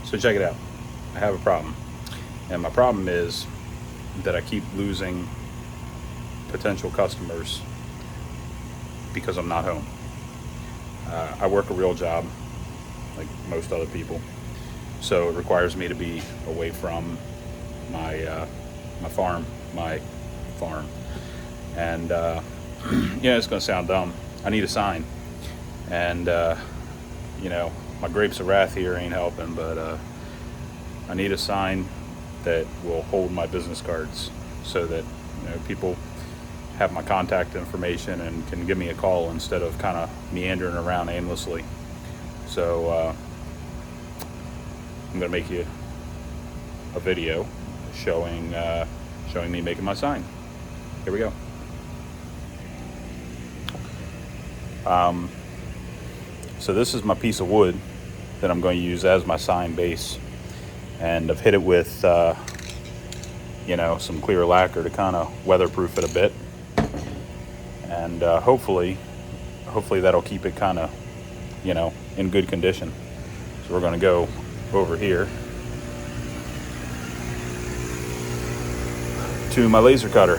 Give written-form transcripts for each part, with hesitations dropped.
So check it out. I have a problem. And my problem is that I keep losing potential customers because I'm not home. I work a real job, like most other people. So it requires me to be away from my my farm. And it's going to sound dumb. I need a sign. And my grapes of wrath here ain't helping, but I need a sign that will hold my business cards so that people have my contact information and can give me a call instead of kind of meandering around aimlessly. So I'm going to make you a video showing me making my sign. Here we go. So this is my piece of wood that I'm going to use as my sign base, and I've hit it with some clear lacquer to kind of weatherproof it a bit, and hopefully that'll keep it kind of in good condition. So we're going to go over here to my laser cutter.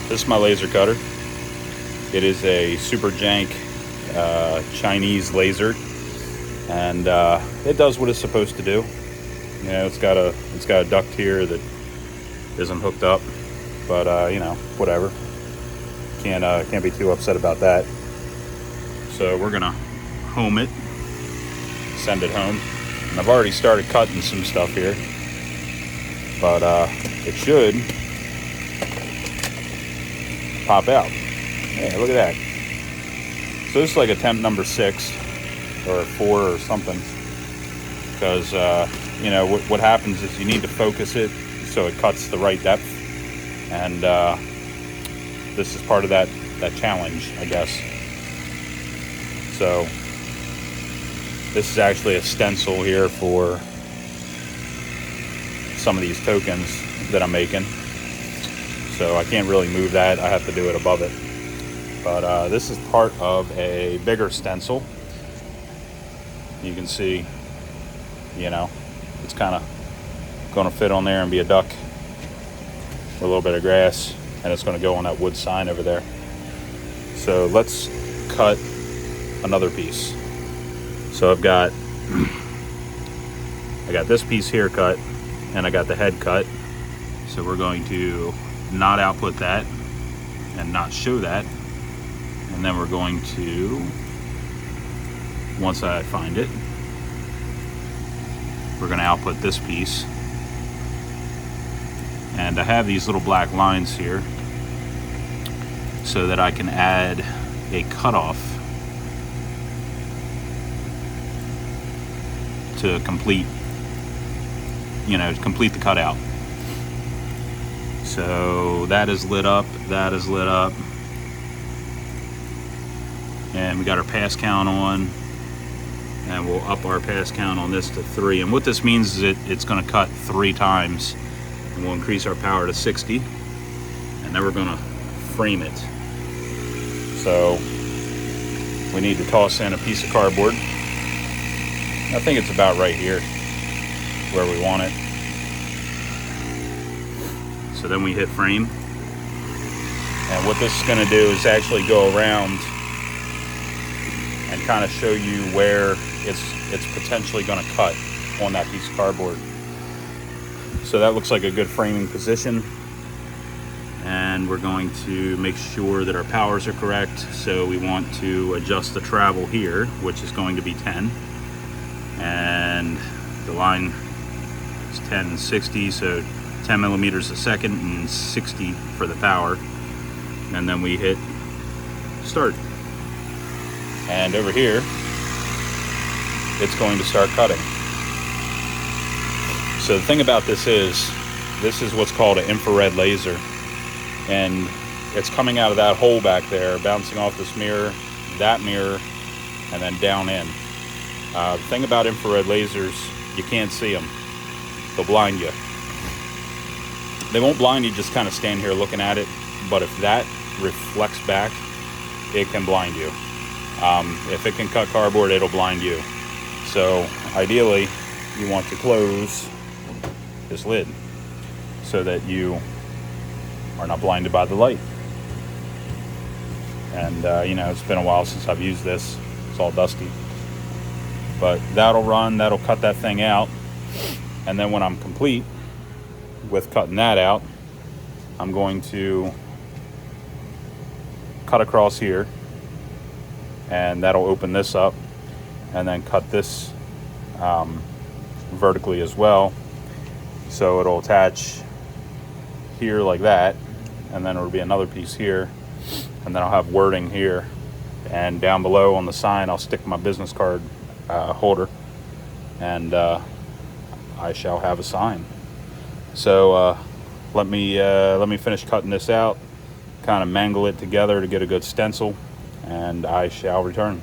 This is my laser cutter. It is a super jank Chinese laser, and it does what it's supposed to do. It's got a duct here that isn't hooked up, but whatever. Can't be too upset about that. So we're gonna home it, send it home, and I've already started cutting some stuff here, but it should pop out. Yeah, look at that. So this is like attempt number 6 or 4 or something, because what happens is you need to focus it so it cuts the right depth, and this is part of that challenge, I guess. So this is actually a stencil here for some of these tokens that I'm making, so I can't really move that. I have to do it above it. But this is part of a bigger stencil. You can see, it's kind of going to fit on there and be a duck with a little bit of grass, and it's going to go on that wood sign over there. So let's cut another piece. So I got this piece here cut, and I got the head cut. So we're going to not output that and not show that. And then we're going to, once I find it, we're going to output this piece. And I have these little black lines here so that I can add a cutoff to complete the cutout. So that is lit up, that is lit up. And we got our pass count on, and we'll up our pass count on this to 3. And what this means is it's going to cut 3 times, and we'll increase our power to 60, and then we're going to frame it. So we need to toss in a piece of cardboard. I think it's about right here where we want it. So then we hit frame, and what this is going to do is actually go around and kind of show you where it's potentially going to cut on that piece of cardboard. So that looks like a good framing position, and we're going to make sure that our powers are correct. So we want to adjust the travel here, which is going to be 10, and the line is 10 and 60, so 10 millimeters a second and 60 for the power. And then we hit start. And over here, it's going to start cutting. So the thing about this is what's called an infrared laser. And it's coming out of that hole back there, bouncing off this mirror, that mirror, and then down in. The thing about infrared lasers, you can't see them. They'll blind you. They won't blind you, just kind of stand here looking at it. But if that reflects back, it can blind you. If it can cut cardboard, it'll blind you. So ideally, you want to close this lid so that you are not blinded by the light. And you know, it's been a while since I've used this. It's all dusty. But that'll run, that'll cut that thing out. And then when I'm complete with cutting that out, I'm going to cut across here, and that'll open this up, and then cut this vertically as well. So it'll attach here like that, and then it'll be another piece here, and then I'll have wording here. And down below on the sign, I'll stick my business card holder, and I shall have a sign. So let me finish cutting this out, kind of mangle it together to get a good stencil, and I shall return.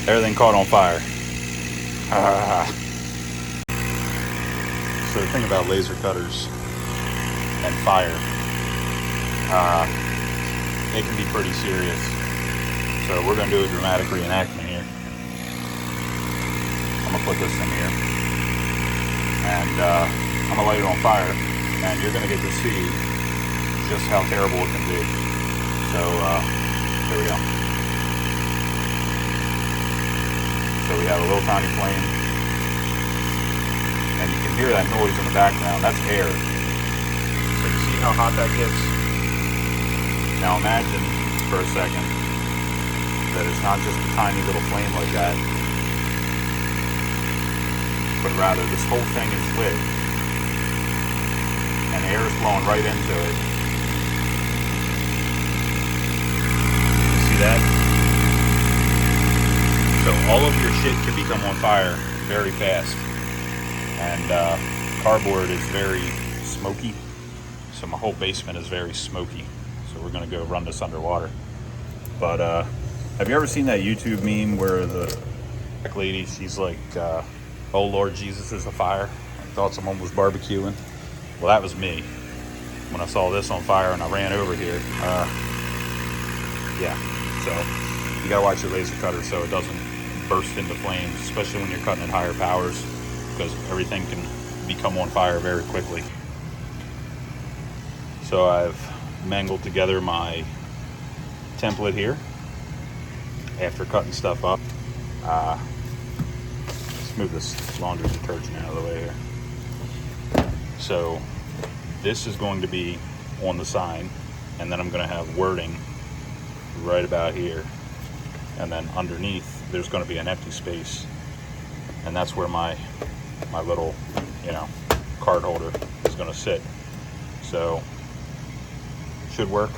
Everything caught on fire. So the thing about laser cutters and fire, it can be pretty serious. So we're going to do a dramatic reenactment here. I'm going to put this in here, and I'm going to light it on fire, and you're going to get to see just how terrible it can be. So here we go. So we have a little tiny flame, and you can hear that noise in the background. That's air. So you see how hot that gets? Now imagine for a second that it's not just a tiny little flame like that, but rather this whole thing is lit, and air is blowing right into it. You see that? So all of your shit can become on fire very fast. And cardboard is very smoky, so my whole basement is very smoky. So we're gonna go run this underwater. But have you ever seen that YouTube meme where the lady, she's like, oh Lord Jesus, is a fire? I thought someone was barbecuing. Well, that was me when I saw this on fire and I ran over here. Yeah, so you gotta watch your laser cutter so it doesn't burst into flames, especially when you're cutting at higher powers, because everything can become on fire very quickly. So I've mangled together my template here after cutting stuff up. Let's move this laundry detergent out of the way here. So this is going to be on the sign, and then I'm going to have wording right about here, and then underneath there's going to be an empty space, and that's where my little, you know, card holder is going to sit. So should work.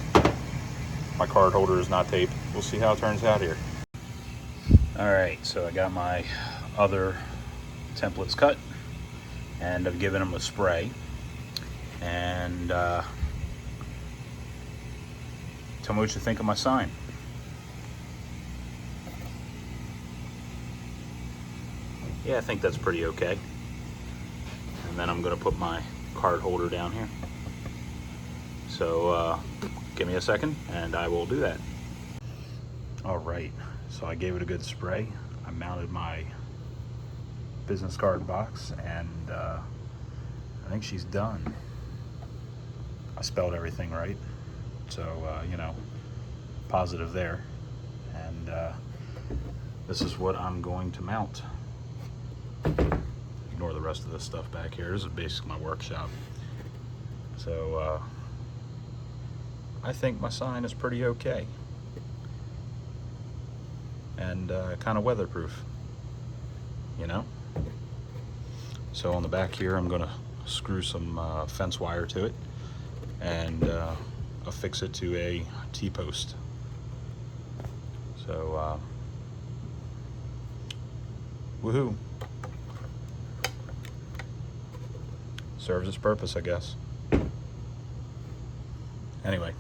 My card holder is not taped. We'll see how it turns out here. All right, so I got my other templates cut, and I've given them a spray, and tell me what you think of my sign. Yeah, I think that's pretty okay. And then I'm gonna put my card holder down here. So give me a second and I will do that. All right, so I gave it a good spray. I mounted my business card box, and I think she's done. I spelled everything right, so you know, positive there. And this is what I'm going to mount. Ignore the rest of this stuff back here. This is basically my workshop. So I think my sign is pretty okay, and kind of weatherproof, you know. So on the back here, I'm gonna screw some fence wire to it and affix it to a T-post. So woohoo! Serves its purpose, I guess. Anyway,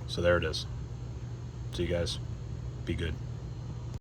so there it is. See you guys. Be good.